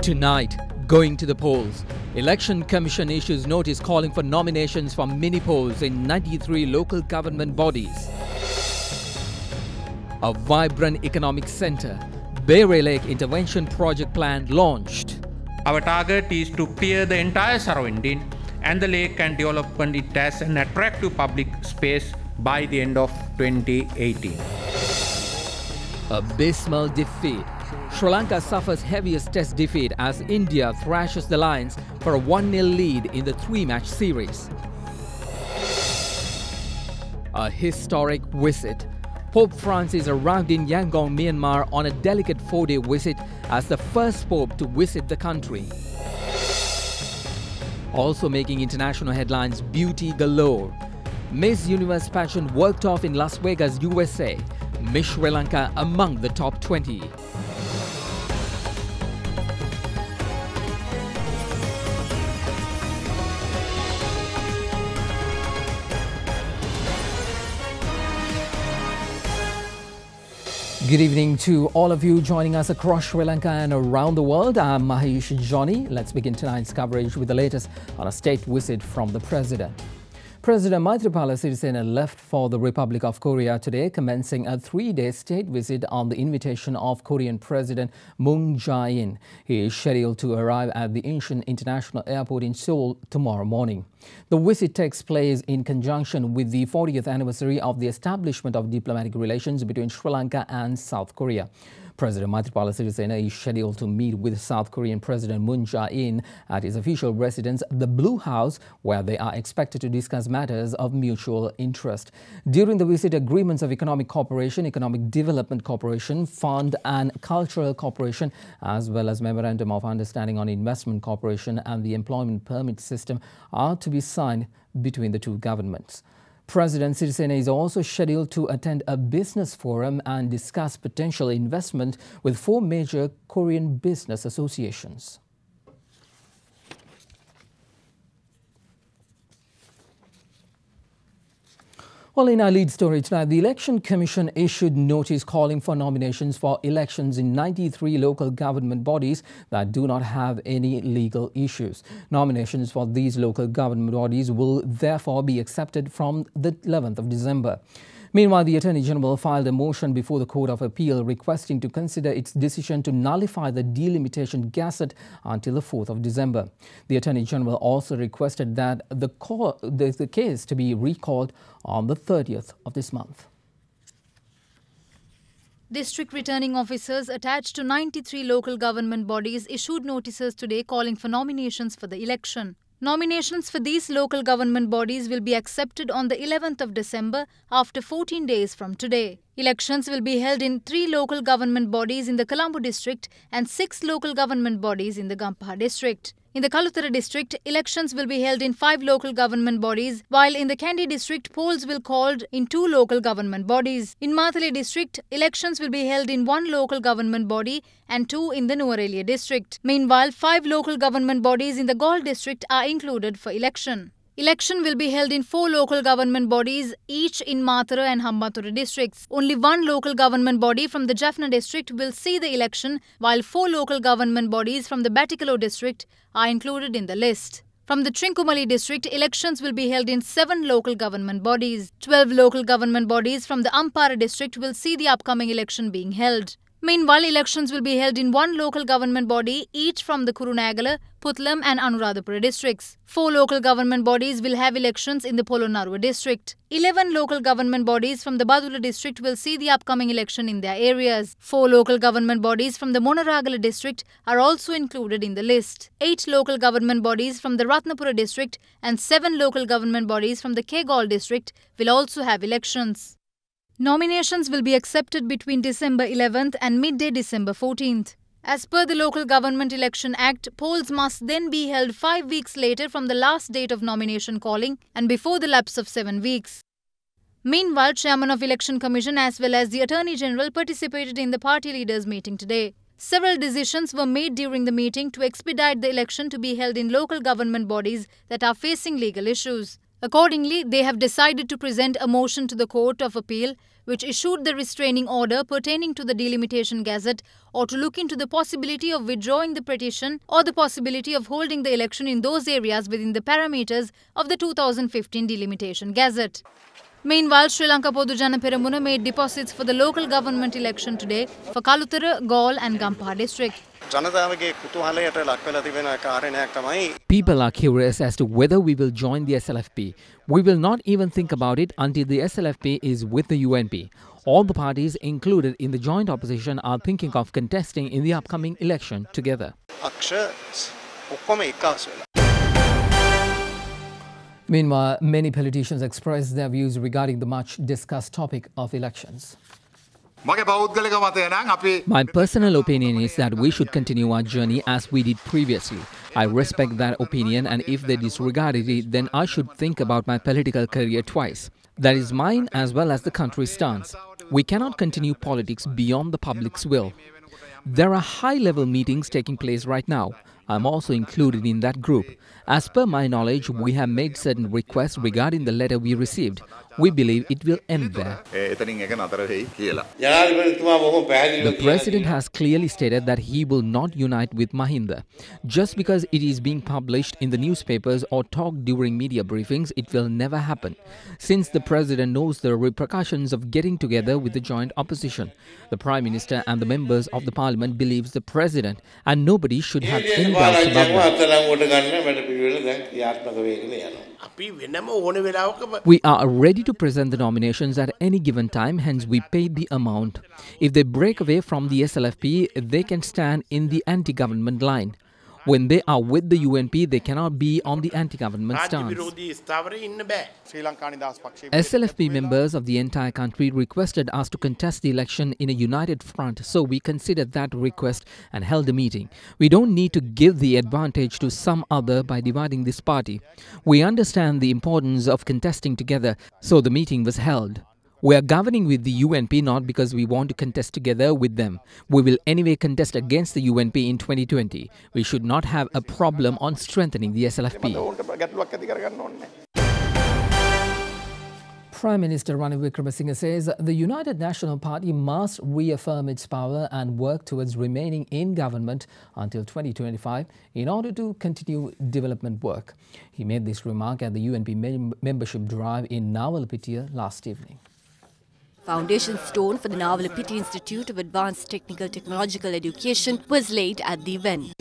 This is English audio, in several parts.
Tonight, going to the polls. Election Commission issues notice calling for nominations for mini polls in 93 local government bodies. A vibrant economic centre, Bear Lake Intervention Project Plan launched. Our target is to clear the entire surrounding and the lake and development it as an attractive public space by the end of 2018. Abysmal defeat. Sri Lanka suffers heaviest test defeat as India thrashes the Lions for a 1-0 lead in the 3-match series. A historic visit. Pope Francis arrived in Yangon, Myanmar on a delicate 4-day visit as the first Pope to visit the country. Also making international headlines, beauty galore. Miss Universe pageant worked off in Las Vegas, USA. Miss Sri Lanka among the top 20. Good evening to all of you joining us across Sri Lanka and around the world. I'm Mahesh Johnny. Let's begin tonight's coverage with the latest on a state visit from the President. President Maithripala Sirisena left for the Republic of Korea today, commencing a 3-day state visit on the invitation of Korean President Moon Jae-in. He is scheduled to arrive at the Incheon International Airport in Seoul tomorrow morning. The visit takes place in conjunction with the 40th anniversary of the establishment of diplomatic relations between Sri Lanka and South Korea. President Maithripala Sirisena is scheduled to meet with South Korean President Moon Jae-in at his official residence, the Blue House, where they are expected to discuss matters of mutual interest. During the visit, agreements of economic cooperation, economic development cooperation, fund and cultural cooperation, as well as memorandum of understanding on investment cooperation and the employment permit system are to be signed between the two governments. President Sirisena is also scheduled to attend a business forum and discuss potential investment with 4 major Korean business associations. Well, in our lead story tonight, the Election Commission issued notice calling for nominations for elections in 93 local government bodies that do not have any legal issues. Nominations for these local government bodies will therefore be accepted from the 11th of December. Meanwhile, the Attorney General filed a motion before the Court of Appeal requesting to consider its decision to nullify the delimitation gazette until the 4th of December. The Attorney General also requested that the case to be recalled on the 30th of this month. District returning officers attached to 93 local government bodies issued notices today calling for nominations for the election. Nominations for these local government bodies will be accepted on the 11th of December after 14 days from today. Elections will be held in 3 local government bodies in the Colombo district and 6 local government bodies in the Gampaha district. In the Kalutara district, elections will be held in 5 local government bodies, while in the Kandy district, polls will be called in 2 local government bodies. In Mathale district, elections will be held in 1 local government body and 2 in the Nuwara district. Meanwhile, 5 local government bodies in the Galle district are included for election. Election will be held in 4 local government bodies, each in Mathura and Hambantota districts. Only 1 local government body from the Jaffna district will see the election, while 4 local government bodies from the Batticaloa district are included in the list. From the Trincomalee district, elections will be held in 7 local government bodies. 12 local government bodies from the Ampara district will see the upcoming election being held. Meanwhile, elections will be held in 1 local government body, each from the Kurunegala, Puttalam and Anuradhapura districts. 4 local government bodies will have elections in the Polonnaruwa district. 11 local government bodies from the Badula district will see the upcoming election in their areas. 4 local government bodies from the Monaragala district are also included in the list. 8 local government bodies from the Ratnapura district and 7 local government bodies from the Kegalle district will also have elections. Nominations will be accepted between December 11th and midday December 14th. As per the Local Government Election Act, polls must then be held 5 weeks later from the last date of nomination calling and before the lapse of 7 weeks. Meanwhile, Chairman of Election Commission as well as the Attorney General participated in the party leaders' meeting today. Several decisions were made during the meeting to expedite the election to be held in local government bodies that are facing legal issues. Accordingly, they have decided to present a motion to the Court of Appeal which issued the restraining order pertaining to the delimitation gazette, or to look into the possibility of withdrawing the petition or the possibility of holding the election in those areas within the parameters of the 2015 delimitation gazette. Meanwhile, Sri Lanka Podujana Peramuna made deposits for the local government election today for Kalutara, Galle and Gampaha district. People are curious as to whether we will join the SLFP. We will not even think about it until the SLFP is with the UNP. All the parties included in the joint opposition are thinking of contesting in the upcoming election together. Meanwhile, many politicians expressed their views regarding the much discussed topic of elections. My personal opinion is that we should continue our journey as we did previously. I respect that opinion, and if they disregarded it, then I should think about my political career twice. That is mine as well as the country's stance. We cannot continue politics beyond the public's will. There are high-level meetings taking place right now. I'm also included in that group. As per my knowledge, we have made certain requests regarding the letter we received. We believe it will end there. The President has clearly stated that he will not unite with Mahinda. Just because it is being published in the newspapers or talked during media briefings, it will never happen. Since the President knows the repercussions of getting together with the joint opposition, the Prime Minister and the members of the Parliament believes the President, and nobody should have any doubts about that. We are ready to present the nominations at any given time, hence we paid the amount. If they break away from the SLFP, they can stand in the anti-government line. When they are with the UNP, they cannot be on the anti-government stance. SLFP members of the entire country requested us to contest the election in a united front, so we considered that request and held a meeting. We don't need to give the advantage to some other by dividing this party. We understand the importance of contesting together, so the meeting was held. We are governing with the UNP not because we want to contest together with them. We will anyway contest against the UNP in 2020. We should not have a problem on strengthening the SLFP. Prime Minister Ranil Wickremesinghe says the United National Party must reaffirm its power and work towards remaining in government until 2025 in order to continue development work. He made this remark at the UNP membership drive in Nawalpitiya last evening. Foundation stone for the Nawalpitiya Institute of Advanced Technological Education was laid at the event.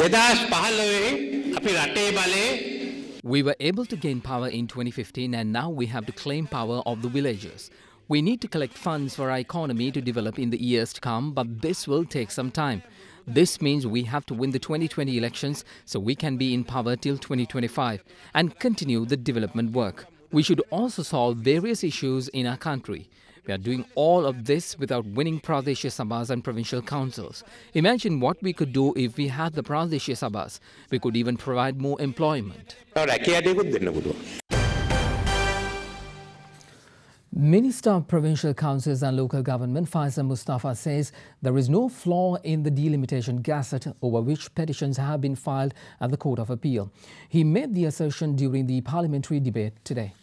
We were able to gain power in 2015 and now we have to claim power of the villagers. We need to collect funds for our economy to develop in the years to come, but this will take some time. This means we have to win the 2020 elections so we can be in power till 2025 and continue the development work. We should also solve various issues in our country. We are doing all of this without winning Pradeshya Sabhas and provincial councils. Imagine what we could do if we had the Pradeshya Sabhas. We could even provide more employment. Minister of Provincial Councils and Local Government Faisal Mustafa says there is no flaw in the delimitation gazette over which petitions have been filed at the Court of Appeal. He made the assertion during the parliamentary debate today.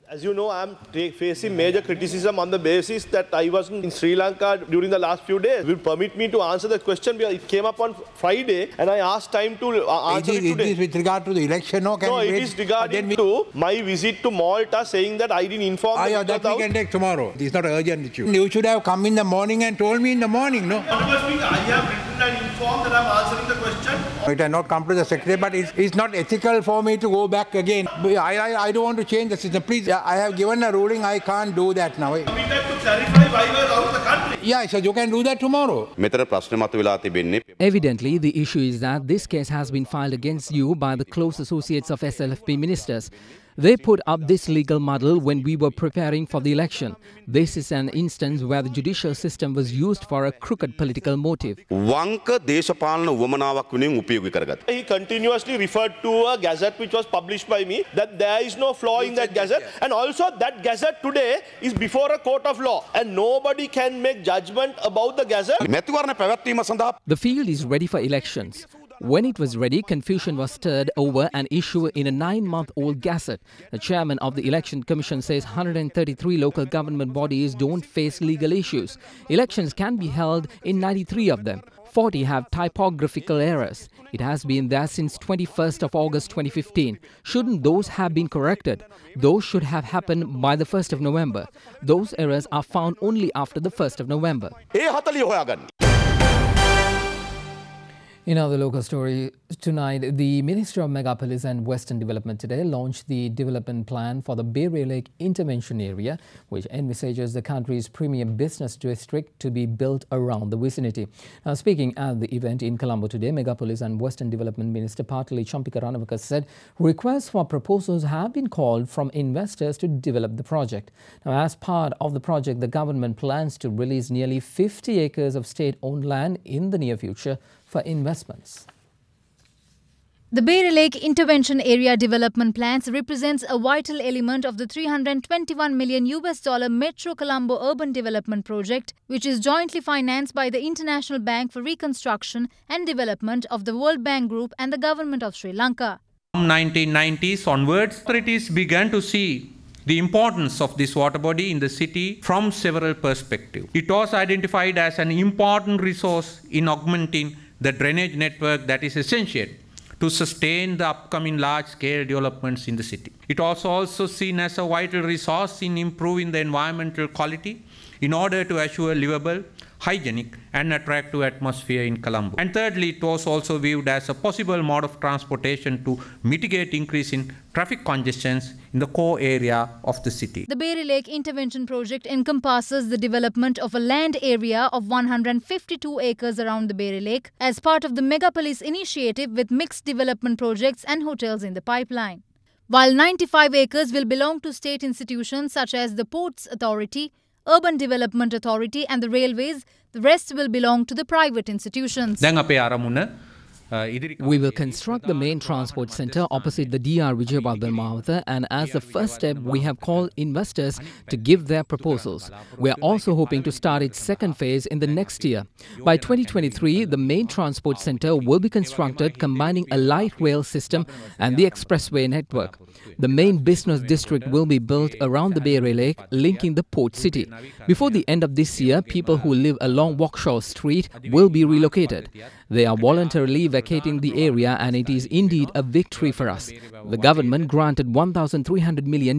As you know, I am facing major criticism on the basis that I wasn't in Sri Lanka during the last few days. Will permit me to answer the question because it came up on Friday and I asked time to answer it today. It is with regard to the election, no? No, it is regarding to my visit to Malta, saying that I didn't inform that we can take tomorrow. This is not an urgent issue. You should have come in the morning and told me in the morning, no? I have written and informed that I am answering the question. It has not come to the secretary, but it's not ethical for me to go back again. I don't want to change the system. Please, I have given a ruling, I can't do that now. We have to clarify why we are out of the country. Yeah, so you can do that tomorrow. Evidently, the issue is that this case has been filed against you by the close associates of SLFP ministers. They put up this legal muddle when we were preparing for the election. This is an instance where the judicial system was used for a crooked political motive. He continuously referred to a gazette which was published by me, that there is no flaw in that gazette. And also that gazette today is before a court of law and nobody can make judgment about the gazette. The field is ready for elections. When it was ready, confusion was stirred over an issue in a 9-month-old gazette. The chairman of the Election Commission says 133 local government bodies don't face legal issues. Elections can be held in 93 of them. 40 have typographical errors. It has been there since 21st of August 2015. Shouldn't those have been corrected? Those should have happened by the 1st of November. Those errors are found only after the 1st of November. In other local story tonight, the Ministry of Megapolis and Western Development today launched the development plan for the Bay Lake Intervention Area, which envisages the country's premier business district to be built around the vicinity. Now, speaking at the event in Colombo today, Megapolis and Western Development Minister Patali Champika Ranavaka said requests for proposals have been called from investors to develop the project. Now, as part of the project, the government plans to release nearly 50 acres of state-owned land in the near future for investments. The Bay Lake Intervention Area Development Plans represents a vital element of the $321 million Metro Colombo Urban Development Project, which is jointly financed by the International Bank for Reconstruction and Development of the World Bank Group and the Government of Sri Lanka. From 1990s onwards, authorities began to see the importance of this water body in the city from several perspectives. It was identified as an important resource in augmenting the drainage network that is essential to sustain the upcoming large-scale developments in the city. It was also seen as a vital resource in improving the environmental quality in order to assure livable, hygienic and attractive atmosphere in Colombo. And thirdly, it was also viewed as a possible mode of transportation to mitigate increase in traffic congestions in the core area of the city. The Bay Lake Intervention Project encompasses the development of a land area of 152 acres around the Bay Lake as part of the Megapolis initiative with mixed development projects and hotels in the pipeline. While 95 acres will belong to state institutions such as the Ports Authority, Urban Development Authority and the railways, the rest will belong to the private institutions. We will construct the main transport centre opposite the DR Vijayabardhan Mahatha, and as the first step, we have called investors to give their proposals. We are also hoping to start its second phase in the next year. By 2023, the main transport centre will be constructed, combining a light rail system and the expressway network. The main business district will be built around the Bay Lake, linking the port city. Before the end of this year, people who live along Walkshaw Street will be relocated. They are voluntarily vacating the area, and it is indeed a victory for us. The government granted $1,300 million.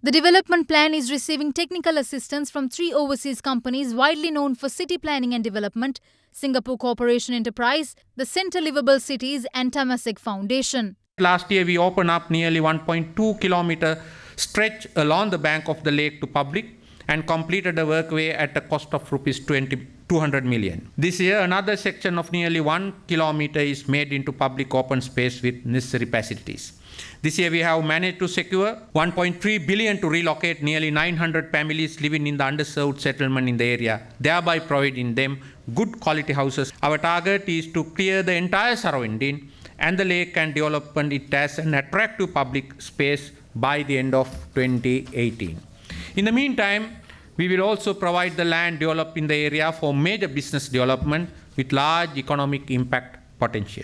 The development plan is receiving technical assistance from 3 overseas companies widely known for city planning and development: Singapore Corporation Enterprise, the Centre Livable Cities and Temasek Foundation. Last year, we opened up nearly 1.2 kilometer stretch along the bank of the lake to public and completed a workway at a cost of rupees 200 million. This year, another section of nearly 1 kilometer is made into public open space with necessary facilities. This year, we have managed to secure 1.3 billion to relocate nearly 900 families living in the underserved settlement in the area, thereby providing them good quality houses. Our target is to clear the entire surrounding and the lake and development it as an attractive public space by the end of 2018. In the meantime, we will also provide the land developed in the area for major business development with large economic impact potential.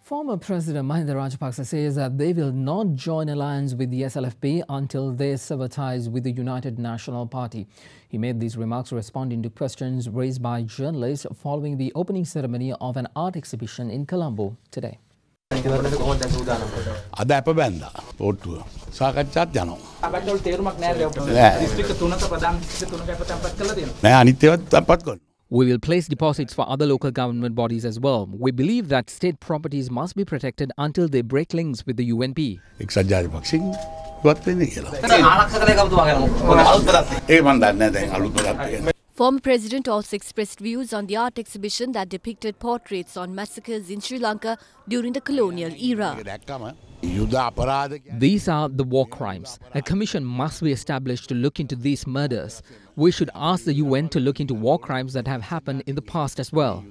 Former President Mahinda Rajapaksa says that they will not join alliance with the SLFP until they sever ties with the United National Party. He made these remarks responding to questions raised by journalists following the opening ceremony of an art exhibition in Colombo today. We will place deposits for other local government bodies as well. We believe that state properties must be protected until they break links with the UNP. Former President also expressed views on the art exhibition that depicted portraits on massacres in Sri Lanka during the colonial era. These are the war crimes. A commission must be established to look into these murders. We should ask the UN to look into war crimes that have happened in the past as well.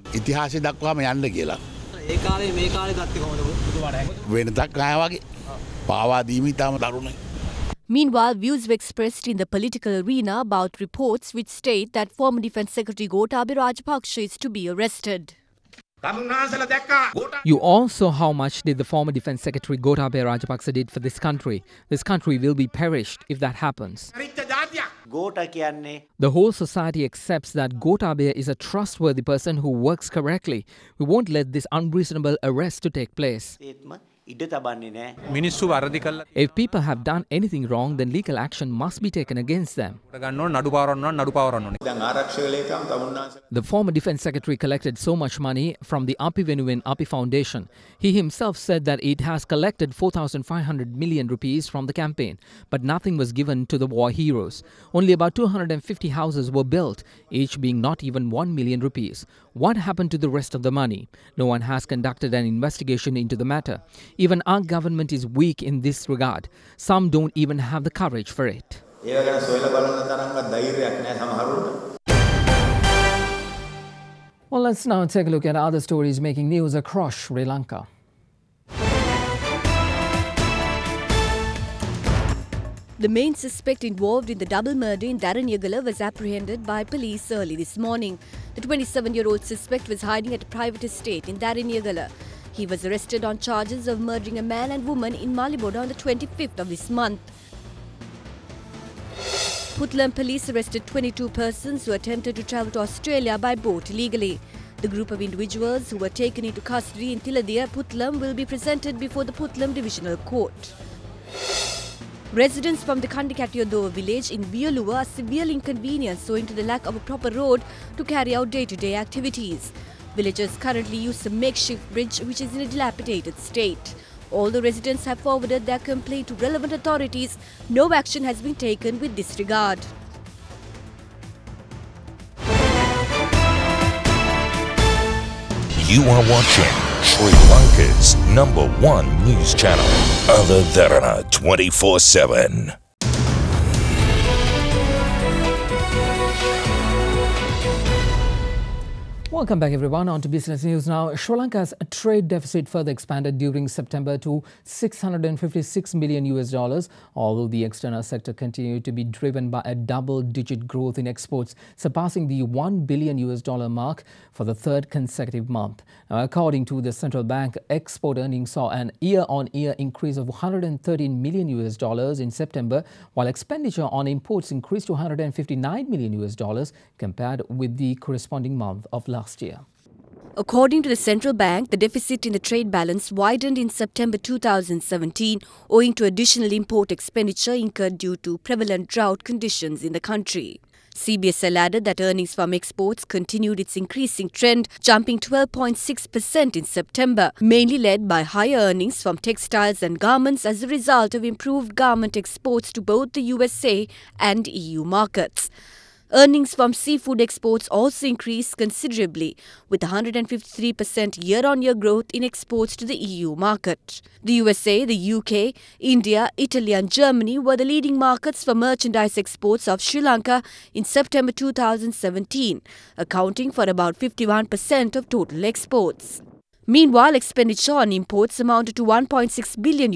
Meanwhile, views were expressed in the political arena about reports which state that former Defence Secretary Gotabaya Rajapaksa is to be arrested. You all saw how much did the former Defence Secretary Gotabaya Rajapaksa did for this country. This country will be perished if that happens. The whole society accepts that Gotabaya is a trustworthy person who works correctly. We won't let this unreasonable arrest to take place. If people have done anything wrong, then legal action must be taken against them. The former Defence Secretary collected so much money from the Api Venuwan Api Foundation. He himself said that it has collected 4,500 million rupees from the campaign, but nothing was given to the war heroes. Only about 250 houses were built, each being not even 1 million rupees. What happened to the rest of the money? No one has conducted an investigation into the matter. Even our government is weak in this regard. Some don't even have the courage for it. Well, let's now take a look at other stories making news across Sri Lanka. The main suspect involved in the double murder in Derana was apprehended by police early this morning. The 27-year-old suspect was hiding at a private estate in Derana. He was arrested on charges of murdering a man and woman in Maliboda on the 25th of this month. Puttalam police arrested 22 persons who attempted to travel to Australia by boat illegally. The group of individuals who were taken into custody in Tiladiya, Puttalam will be presented before the Puttalam Divisional Court. Residents from the Kandikattiyodowa village in Viyaluwa are severely inconvenienced owing to the lack of a proper road to carry out day-to-day activities. Villagers currently use a makeshift bridge which is in a dilapidated state. All the residents have forwarded their complaint to relevant authorities. No action has been taken with this regard. You are watching Sri Lanka's #1 news channel, Derana 24/7. Welcome back everyone, on to business news now. Sri Lanka's trade deficit further expanded during September to $656 million, although the external sector continued to be driven by a double-digit growth in exports, surpassing the $1 billion mark for the third consecutive month. Now, according to the central bank, export earnings saw an year-on-year increase of $113 million in September, while expenditure on imports increased to $159 million compared with the corresponding month of last year. According to the central bank, the deficit in the trade balance widened in September 2017 owing to additional import expenditure incurred due to prevalent drought conditions in the country. CBSL added that earnings from exports continued its increasing trend, jumping 12.6% in September, mainly led by higher earnings from textiles and garments as a result of improved garment exports to both the USA and EU markets. Earnings from seafood exports also increased considerably, with 153% year-on-year growth in exports to the EU market. The USA, the UK, India, Italy and Germany were the leading markets for merchandise exports of Sri Lanka in September 2017, accounting for about 51% of total exports. Meanwhile, expenditure on imports amounted to $1.6 billion,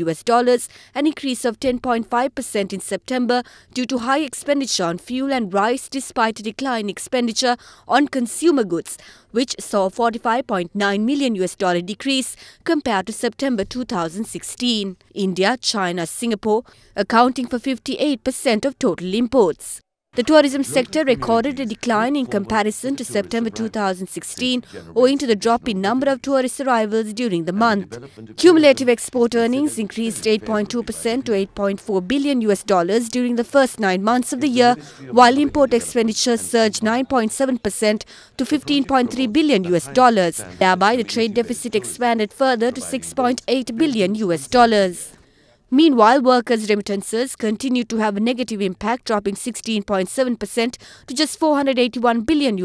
an increase of 10.5% in September due to high expenditure on fuel and rice despite a decline in expenditure on consumer goods, which saw a $45.9 million decrease compared to September 2016. India, China, Singapore accounting for 58% of total imports. The tourism sector recorded a decline in comparison to September 2016 owing to the drop in number of tourist arrivals during the month. Cumulative export earnings increased 8.2% to $8.4 billion during the first 9 months of the year, while import expenditure surged 9.7% to $15.3 billion. Thereby, the trade deficit expanded further to $6.8 billion. Meanwhile, workers' remittances continued to have a negative impact, dropping 16.7% to just $481 billion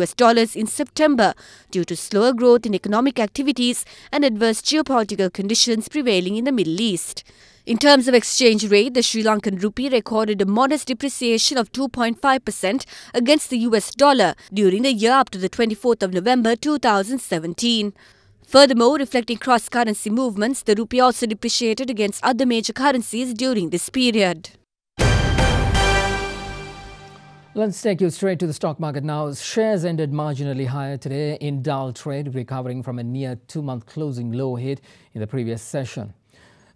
in September due to slower growth in economic activities and adverse geopolitical conditions prevailing in the Middle East. In terms of exchange rate, the Sri Lankan rupee recorded a modest depreciation of 2.5% against the US dollar during the year up to the 24th of November 2017. Furthermore, reflecting cross-currency movements, the rupee also depreciated against other major currencies during this period. Let's take you straight to the stock market now. Shares ended marginally higher today in dull trade, recovering from a near two-month closing low hit in the previous session.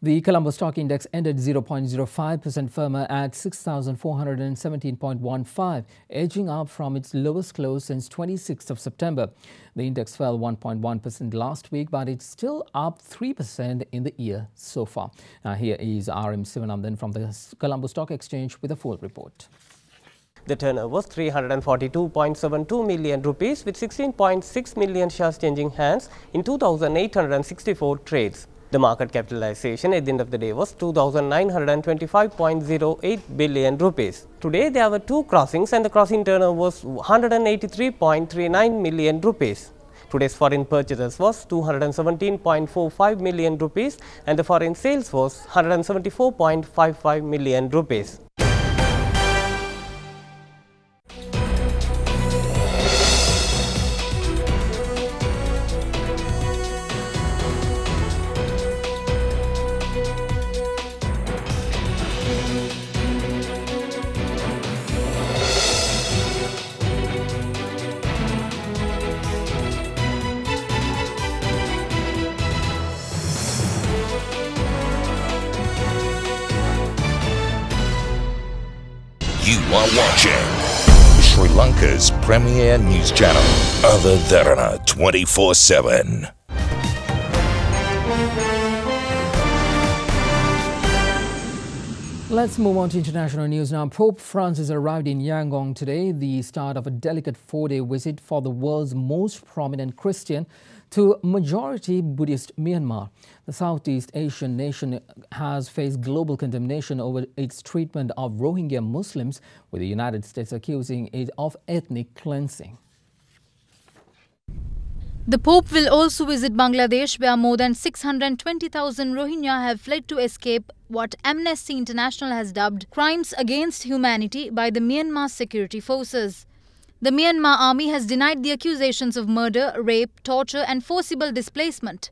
The Colombo Stock Index ended 0.05% firmer at 6,417.15, edging up from its lowest close since 26th of September. The index fell 1.1% last week, but it's still up 3% in the year so far. Now here is R.M. Sivanandan from the Colombo Stock Exchange with a full report. The turnover was 342.72 million rupees with 16.6 million shares changing hands in 2,864 trades. The market capitalization at the end of the day was 2,925.08 billion rupees. Today there were two crossings and the crossing turnover was 183.39 million rupees. Today's foreign purchases was 217.45 million rupees and the foreign sales was 174.55 million rupees. You are watching Sri Lanka's premier news channel, Other Derana 24/7. Let's move on to international news now. Pope Francis arrived in Yangon today, the start of a delicate four-day visit for the world's most prominent Christian to majority Buddhist Myanmar. The Southeast Asian nation has faced global condemnation over its treatment of Rohingya Muslims, with the United States accusing it of ethnic cleansing. The Pope will also visit Bangladesh, where more than 620,000 Rohingya have fled to escape what Amnesty International has dubbed crimes against humanity by the Myanmar security forces. The Myanmar army has denied the accusations of murder, rape, torture and forcible displacement.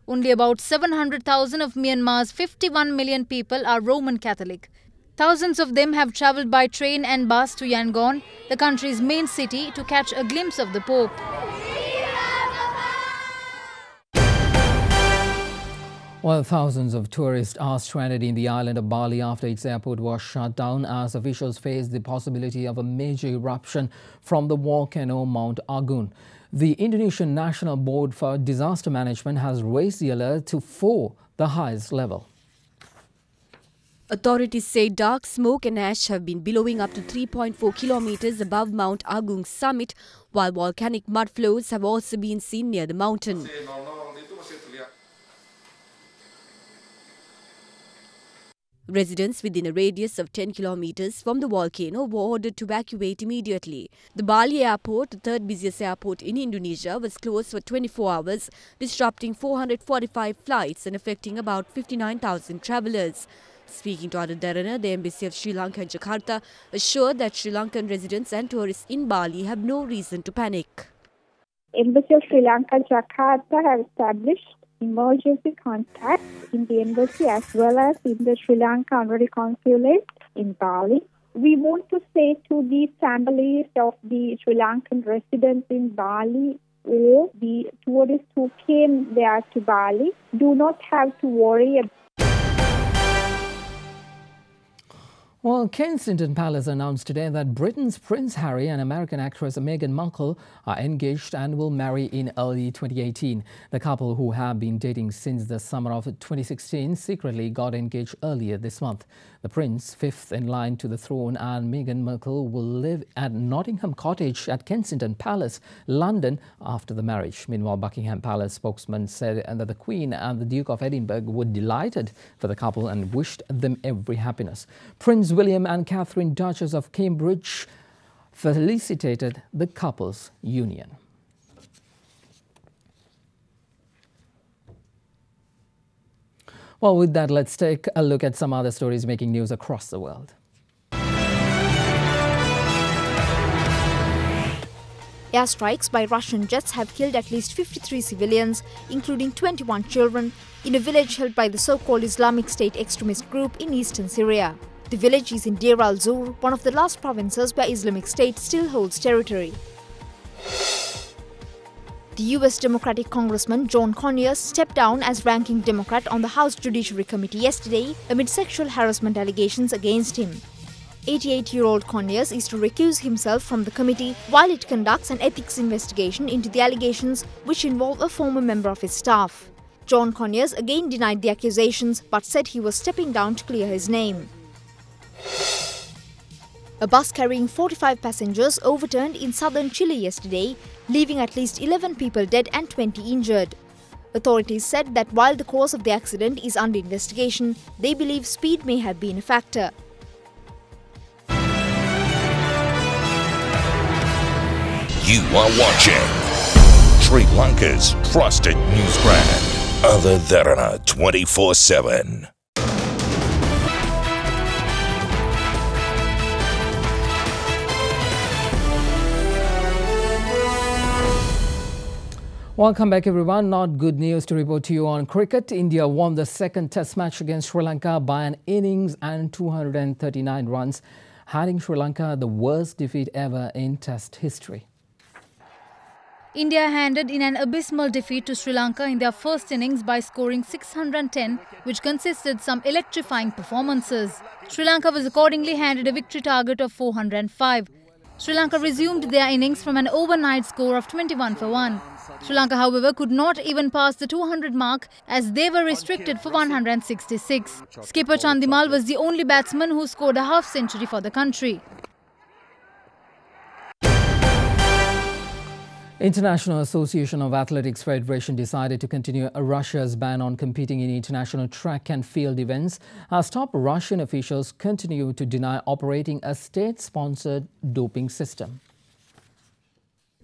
Only about 700,000 of Myanmar's 51 million people are Roman Catholic. Thousands of them have travelled by train and bus to Yangon, the country's main city, to catch a glimpse of the Pope. Well, thousands of tourists are stranded in the island of Bali after its airport was shut down as officials face the possibility of a major eruption from the volcano Mount Agung. The Indonesian National Board for Disaster Management has raised the alert to 4, the highest level. Authorities say dark smoke and ash have been billowing up to 3.4 kilometers above Mount Agung's summit, while volcanic mud flows have also been seen near the mountain. Residents within a radius of 10 kilometers from the volcano were ordered to evacuate immediately. The Bali airport, the third busiest airport in Indonesia, was closed for 24 hours, disrupting 445 flights and affecting about 59,000 travellers. Speaking to Other Derana, the Embassy of Sri Lanka in Jakarta assured that Sri Lankan residents and tourists in Bali have no reason to panic. Embassy of Sri Lanka Jakarta have established emergency contacts in the embassy as well as in the Sri Lanka Honorary Consulate in Bali. We want to say to the families of the Sri Lankan residents in Bali or the tourists who came there to Bali, do not have to worry about. Well, Kensington Palace announced today that Britain's Prince Harry and American actress Meghan Markle are engaged and will marry in early 2018. The couple, who have been dating since the summer of 2016, secretly got engaged earlier this month. The Prince, fifth in line to the throne, and Meghan Markle will live at Nottingham Cottage at Kensington Palace, London, after the marriage. Meanwhile, Buckingham Palace spokesman said that the Queen and the Duke of Edinburgh were delighted for the couple and wished them every happiness. Prince William and Catherine, Duchess of Cambridge, felicitated the couple's union. Well, with that, let's take a look at some other stories making news across the world. Airstrikes by Russian jets have killed at least 53 civilians, including 21 children, in a village held by the so-called Islamic State extremist group in eastern Syria. The village is in Deir al-Zur, one of the last provinces where Islamic State still holds territory. The US Democratic Congressman John Conyers stepped down as ranking Democrat on the House Judiciary Committee yesterday amid sexual harassment allegations against him. 88-year-old Conyers is to recuse himself from the committee while it conducts an ethics investigation into the allegations which involve a former member of his staff. John Conyers again denied the accusations but said he was stepping down to clear his name. A bus carrying 45 passengers overturned in southern Chile yesterday, leaving at least 11 people dead and 20 injured. Authorities said that while the cause of the accident is under investigation, they believe speed may have been a factor. You are watching Sri Lanka's trusted news brand, Other Derana 24/7. Welcome back everyone. Not good news to report to you on cricket. India won the second test match against Sri Lanka by an innings and 239 runs, handing Sri Lanka the worst defeat ever in test history. India handed in an abysmal defeat to Sri Lanka in their first innings by scoring 610, which consisted some electrifying performances. Sri Lanka was accordingly handed a victory target of 405. Sri Lanka resumed their innings from an overnight score of 21 for 1. Sri Lanka, however, could not even pass the 200 mark as they were restricted for 166. Skipper Chandimal was the only batsman who scored a half-century for the country. International Association of Athletics Federation decided to continue Russia's ban on competing in international track and field events as top Russian officials continue to deny operating a state-sponsored doping system.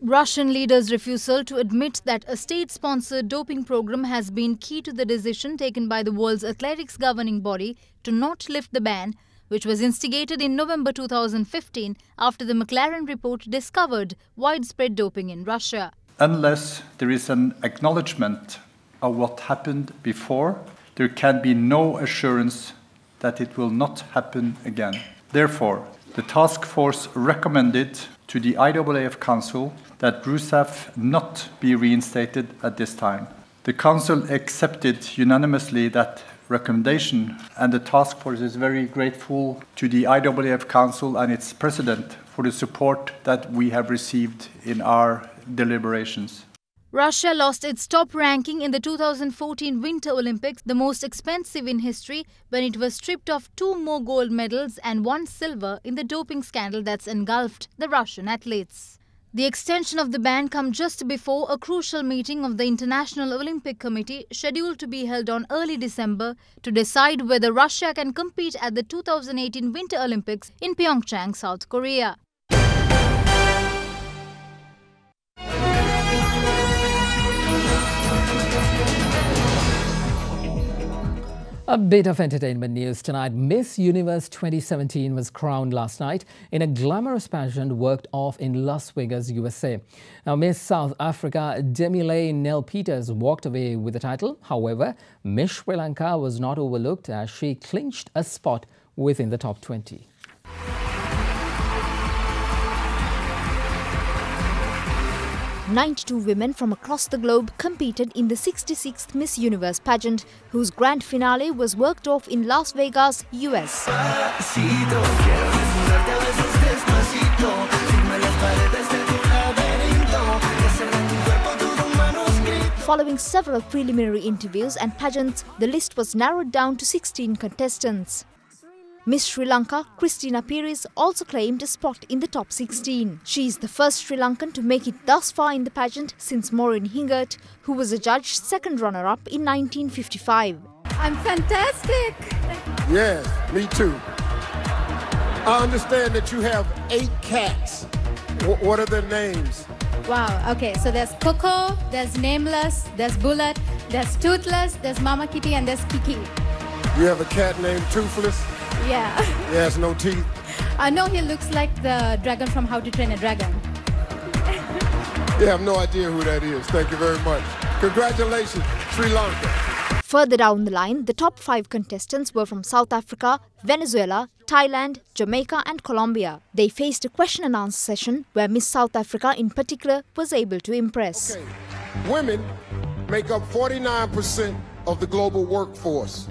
Russian leaders' refusal to admit that a state-sponsored doping program has been key to the decision taken by the world's athletics governing body to not lift the ban, which was instigated in November 2015 after the McLaren report discovered widespread doping in Russia. Unless there is an acknowledgement of what happened before, there can be no assurance that it will not happen again. Therefore, the task force recommended to the IAAF Council that RUSAF not be reinstated at this time. The Council accepted unanimously that recommendation, and the task force is very grateful to the IAAF Council and its president for the support that we have received in our deliberations. Russia lost its top ranking in the 2014 Winter Olympics, the most expensive in history, when it was stripped of 2 more gold medals and 1 silver in the doping scandal that's engulfed the Russian athletes. The extension of the ban comes just before a crucial meeting of the International Olympic Committee scheduled to be held on early December to decide whether Russia can compete at the 2018 Winter Olympics in Pyeongchang, South Korea. A bit of entertainment news tonight. Miss Universe 2017 was crowned last night in a glamorous pageant worked off in Las Vegas, USA. Now, Miss South Africa Demile Nell Peters walked away with the title. However, Miss Sri Lanka was not overlooked as she clinched a spot within the top 20. 92 women from across the globe competed in the 66th Miss Universe pageant, whose grand finale was worked off in Las Vegas, US. Following several preliminary interviews and pageants, the list was narrowed down to 16 contestants. Miss Sri Lanka, Christina Pires, also claimed a spot in the top 16. She is the first Sri Lankan to make it thus far in the pageant since Maureen Hingert, who was adjudged second runner-up in 1955. I'm fantastic! Yes, me too. I understand that you have 8 cats. What are their names? Wow, okay, so there's Coco, there's Nameless, there's Bullet, there's Toothless, there's Mama Kitty, and there's Kiki. You have a cat named Toothless? Yeah. He has no teeth? I know he looks like the dragon from How to Train a Dragon. You have no idea who that is. Thank you very much. Congratulations, Sri Lanka. Further down the line, the top 5 contestants were from South Africa, Venezuela, Thailand, Jamaica and Colombia. They faced a question and answer session where Miss South Africa in particular was able to impress. Okay. Women make up 49% of the global workforce.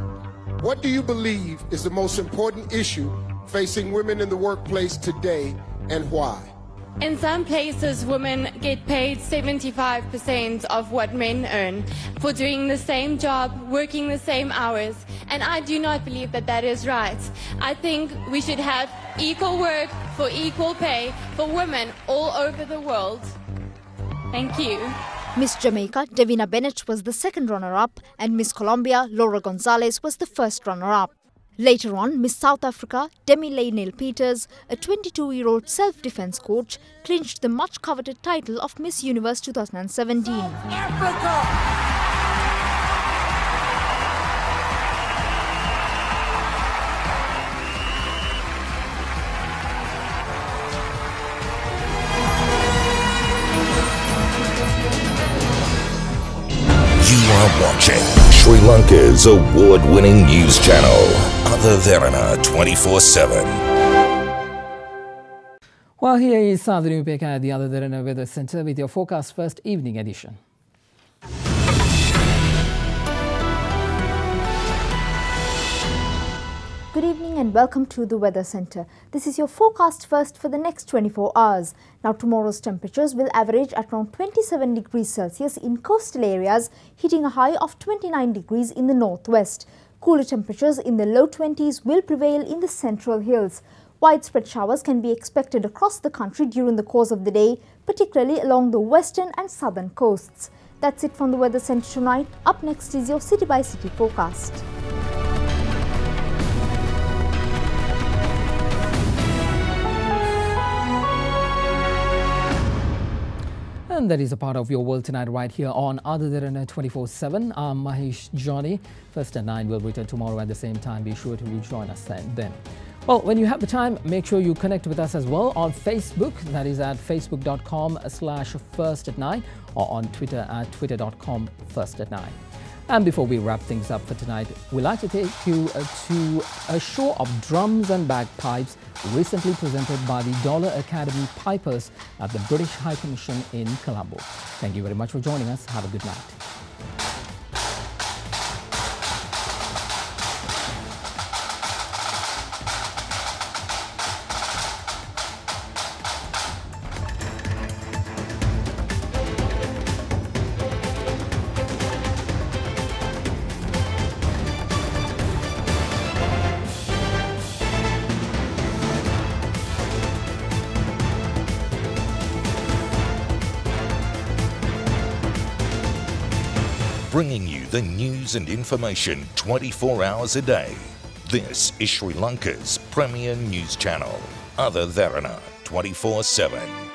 What do you believe is the most important issue facing women in the workplace today and why? In some places, women get paid 75% of what men earn for doing the same job, working the same hours, and I do not believe that that is right. I think we should have equal work for equal pay for women all over the world. Thank you. Miss Jamaica, Davina Bennett, was the second runner-up, and Miss Colombia, Laura Gonzalez, was the first runner-up. Later on, Miss South Africa, Demi Lainel Peters, a 22-year-old self-defense coach, clinched the much-coveted title of Miss Universe 2017. You are watching Sri Lanka's award-winning news channel, Other Derana 24/7. Well, here is Sadhanu Pekka at the Other Derana Weather Centre with your forecast first evening edition. Good evening and welcome to the Weather Centre. This is your forecast first for the next 24 hours. Now tomorrow's temperatures will average at around 27 degrees Celsius in coastal areas, hitting a high of 29 degrees in the northwest. Cooler temperatures in the low 20s will prevail in the central hills. Widespread showers can be expected across the country during the course of the day, particularly along the western and southern coasts. That's it from the Weather Centre tonight. Up next is your city-by-city forecast. And that is a part of your world tonight right here on Other Derana 24/7. I'm Mahesh Johnny. First at 9 will return tomorrow at the same time. Be sure to rejoin us then. Well, when you have the time, make sure you connect with us as well on Facebook. That is at facebook.com/first@9 or on Twitter at twitter.com/first@9. And before we wrap things up for tonight, we'd like to take you to a show of drums and bagpipes recently presented by the Dollar Academy Pipers at the British High Commission in Colombo. Thank you very much for joining us. Have a good night. Bringing you the news and information 24 hours a day. This is Sri Lanka's premier news channel, Other Derana 24/7.